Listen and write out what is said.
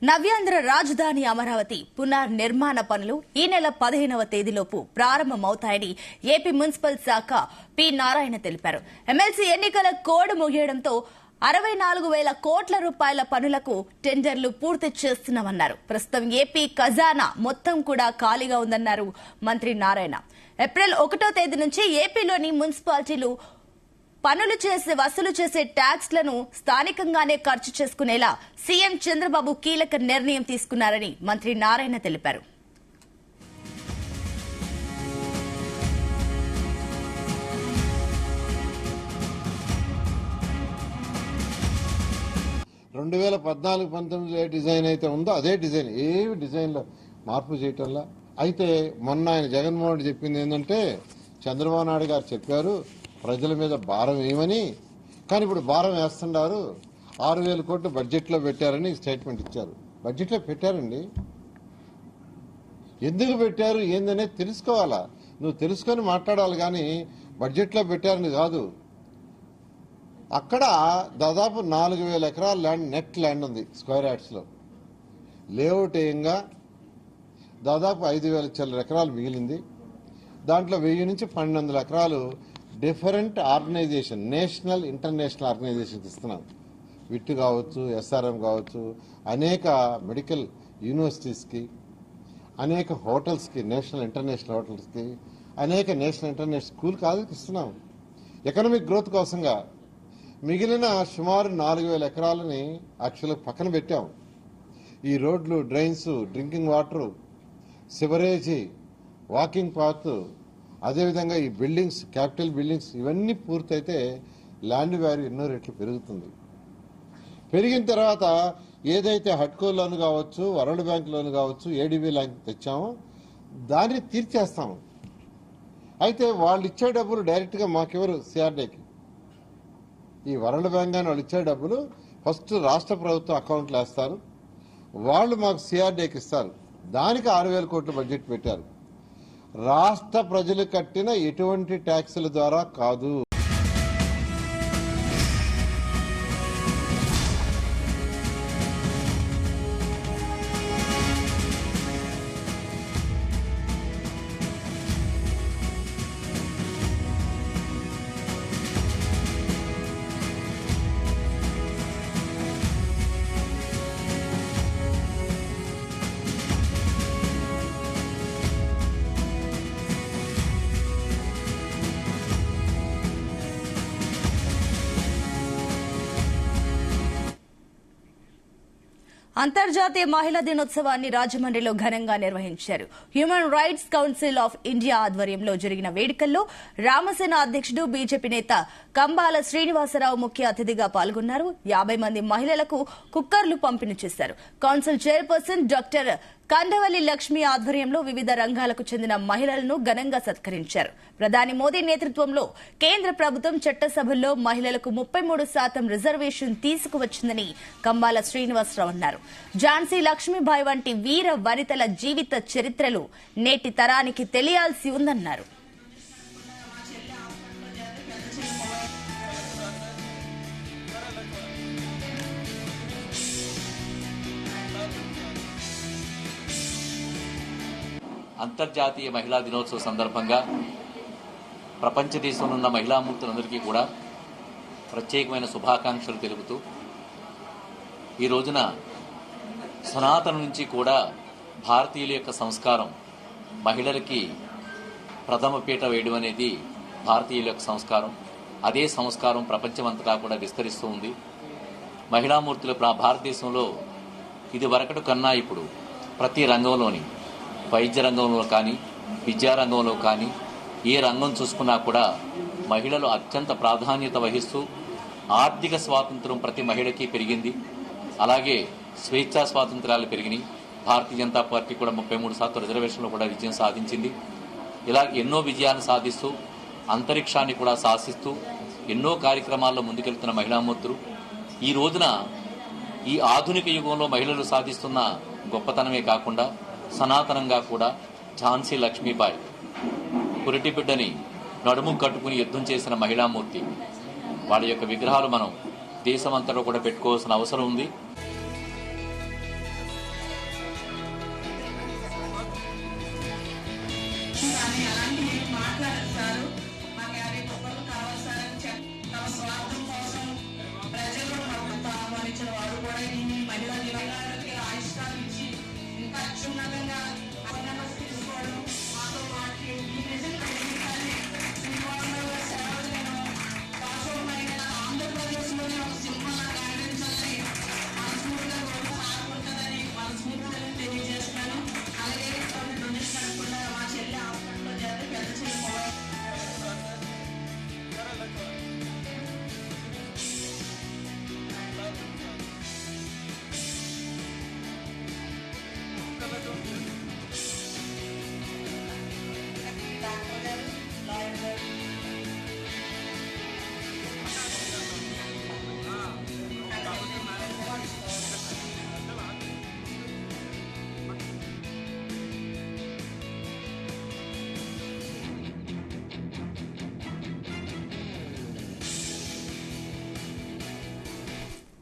నవ్యాంధ్ర రాజధాని అమరావతి పునర్నిర్మాణ పనులు ఈ నెల 15వ తేదీలోపు ప్రారంభమవుతాయని ఏపీ మున్సిపల్ శాఖ పి నారాయణ తెలిపారు. ఎమ్మెల్సీ ఎన్నికల కోడ్ ముగియడంతో 64,000 కోట్ల రూపాయల పనులకు టెండర్లు పూర్తి చేస్తున్నామన్నారు. ప్రస్తుతం ఏపీ ఖజానా మొత్తం కూడా ఖాళీగా ఉందన్నారు మంత్రి నారాయణ. ఏప్రిల్ 1వ తేదీ నుంచి ఏపీలోని మున్సిపాలిటీలు వసూలు చేసే ట్యాక్స్లను స్థానికంగానే ఖర్చు చేసుకునేలా సీఎం చంద్రబాబు కీలక నిర్ణయం తీసుకున్నారని మంత్రి నారాయణ తెలిపారు. రెండు 2014-19 ఏ డిజైన్ అయితే ఉందో అదే డిజైన్, ఏవి డిజైన్లో మార్పు చేయటంలా. అయితే మొన్న ఆయన జగన్మోహన్ చెప్పింది ఏంటంటే, చంద్రబాబు నాయుడు గారు చెప్పారు ప్రజల మీద భారం ఏమని, కానీ ఇప్పుడు భారం వేస్తున్నారు. 6,000 కోట్లు బడ్జెట్లో పెట్టారని స్టేట్మెంట్ ఇచ్చారు. బడ్జెట్లో పెట్టారండి, ఎందుకు పెట్టారు ఏందనేది తెలుసుకోవాలా. నువ్వు తెలుసుకొని మాట్లాడాలి, కానీ బడ్జెట్లో పెట్టారని కాదు. అక్కడ దాదాపు 4,000 ఎకరాల ల్యాండ్, నెట్ ల్యాండ్ ఉంది స్క్వేర్ యార్డ్స్లో. లేఅవుట్ ఏంగా దాదాపు 5,000 చిల్లర ఎకరాలు మిగిలింది. దాంట్లో 1000 నుంచి 1,200 ఎకరాలు different organisation, national international organisations ఇస్తున్నాం. విట్ కావచ్చు, ఎస్ఆర్ఎం కావచ్చు, అనేక మెడికల్ యూనివర్సిటీస్కి, అనేక హోటల్స్కి, నేషనల్ ఇంటర్నేషనల్ హోటల్స్కి, అనేక నేషనల్ ఇంటర్నేషనల్ స్కూల్ కాలేజీకి ఇస్తున్నాం ఎకనామిక్ గ్రోత్ కోసంగా. మిగిలిన సుమారు 4,000 ఎకరాలని యాక్చువల్గా పక్కన పెట్టాం. ఈ రోడ్లు, drains, drinking water, సివరేజీ, walking path, అదేవిధంగా ఈ బిల్డింగ్స్, క్యాపిటల్ బిల్డింగ్స్ ఇవన్నీ పూర్తయితే ల్యాండ్ వాల్యూ ఎన్నో రెట్లు పెరుగుతుంది. పెరిగిన తర్వాత ఏదైతే హడ్కో లోన్ కావచ్చు, వరల్డ్ బ్యాంక్ లోన్ కావచ్చు, ఏడీబీ లోన్ తెచ్చామో దాన్ని తీర్చేస్తాము. అయితే వాళ్ళు ఇచ్చే డబ్బులు డైరెక్ట్గా మాకెవరు, సిఆర్డీకి. ఈ వరల్డ్ బ్యాంక్ అని వాళ్ళు ఇచ్చే డబ్బులు ఫస్ట్ రాష్ట్ర ప్రభుత్వం అకౌంట్లో వేస్తారు, వాళ్ళు మాకు సిఆర్డీకి ఇస్తారు. దానికి 6,000 కోట్ల బడ్జెట్ పెట్టారు. రాష్ట్ర ప్రజలు కట్టిన ఎటువంటి ట్యాక్సుల ద్వారా కాదు. అంతర్జాతీయ మహిళా దినోత్సవాన్ని రాజమండ్రిలో ఘనంగా నిర్వహించారు. Human rights council of India ఆధ్వర్యంలో జరిగిన వేడుకల్లో రామసేన అధ్యక్షుడు, బీజేపీ నేత కంబాల శ్రీనివాసరావు ముఖ్య అతిథిగా పాల్గొన్నారు. 50 మంది మహిళలకు కుక్కర్లు పంపిణీ చేశారు. Council chairperson doctor Kandavalli Lakshmi ఆధ్వర్యంలో వివిధ రంగాలకు చెందిన మహిళలను ఘనంగా సత్కరించారు. ప్రధాని మోదీ నేతృత్వంలో కేంద్ర ప్రభుత్వం చట్టసభల్లో మహిళలకు 33% రిజర్వేషన్ తీసుకువచ్చిందని కంబాల శ్రీనివాసరావు అన్నారు. ఝాన్సీ లక్ష్మీబాయి వంటి వీర వనితల జీవిత చరిత్రలు నేటి తరానికి తెలియాల్సి ఉందన్నారు. అంతర్జాతీయ మహిళా దినోత్సవ సందర్భంగా ప్రపంచ దేశంలో ఉన్న మహిళామూర్తులందరికీ కూడా ప్రత్యేకమైన శుభాకాంక్షలు తెలుపుతూ, ఈ రోజున సనాతన నుంచి కూడా భారతీయుల యొక్క సంస్కారం, మహిళలకి ప్రథమ పీట వేయడం అనేది భారతీయుల యొక్క సంస్కారం. అదే సంస్కారం ప్రపంచమంతటా కూడా విస్తరిస్తూ ఉంది. మహిళామూర్తులు భారతదేశంలో ఇది వరకటి కన్నా ఇప్పుడు ప్రతి రంగంలోని, వైద్య రంగంలో కానీ, విద్యారంగంలో కానీ, ఏ రంగం చూసుకున్నా కూడా మహిళలు అత్యంత ప్రాధాన్యత వహిస్తూ ఆర్థిక స్వాతంత్రం ప్రతి మహిళకి పెరిగింది. అలాగే స్వేచ్ఛా స్వాతంత్ర్యాలు పెరిగినాయి. భారతీయ జనతా పార్టీ కూడా 33% రిజర్వేషన్లో కూడా విజయం సాధించింది. ఇలా ఎన్నో విజయాన్ని సాధిస్తూ అంతరిక్షాన్ని కూడా శాసిస్తూ ఎన్నో కార్యక్రమాల్లో ముందుకెళ్తున్న మహిళామూర్తులు ఈ రోజున ఈ ఆధునిక యుగంలో మహిళలు సాధిస్తున్న గొప్పతనమే కాకుండా సనాతనంగా కూడా ఝాన్సీ లక్ష్మీబాయి పురిటి బిడ్డని నడుము కట్టుకుని యుద్ధం చేసిన మహిళామూర్తి, వాళ్ళ యొక్క విగ్రహాలు మనం దేశమంతటా కూడా పెట్టుకోవాల్సిన అవసరం ఉంది. కానీ అలాంటివి ఏం మాట్లాడరు సారు. మాకు 50 కుక్కలు కావాలి సార్ అని తమ స్వార్థం కోసం ప్రజలు ఆహ్వానించిన వారు కూడా ఈ మహిళా దినోత్సవానికి ఆయుష్కాలు ఇచ్చి ఇంకా అత్యున్నతంగా అవేర్నెస్ తీసుకోవడం మాతో మాట్లాడి ఈ నిజంగా శ్రీనివాసరావు గారి సేవలు నేను వాస్తవమైన ఆంధ్రప్రదేశ్లోనే ఒక సింహంగా కనిపించాలని మనస్ఫూర్తిగా సాగుంటుందని మనస్ఫూర్తిగా తెలియజేస్తున్నాను. అలాగే డొనేషన్ అనుకుంటా మా చెల్లి హాస్పిటల్లో చేస్తే పెద్ద చెల్లి Thank you.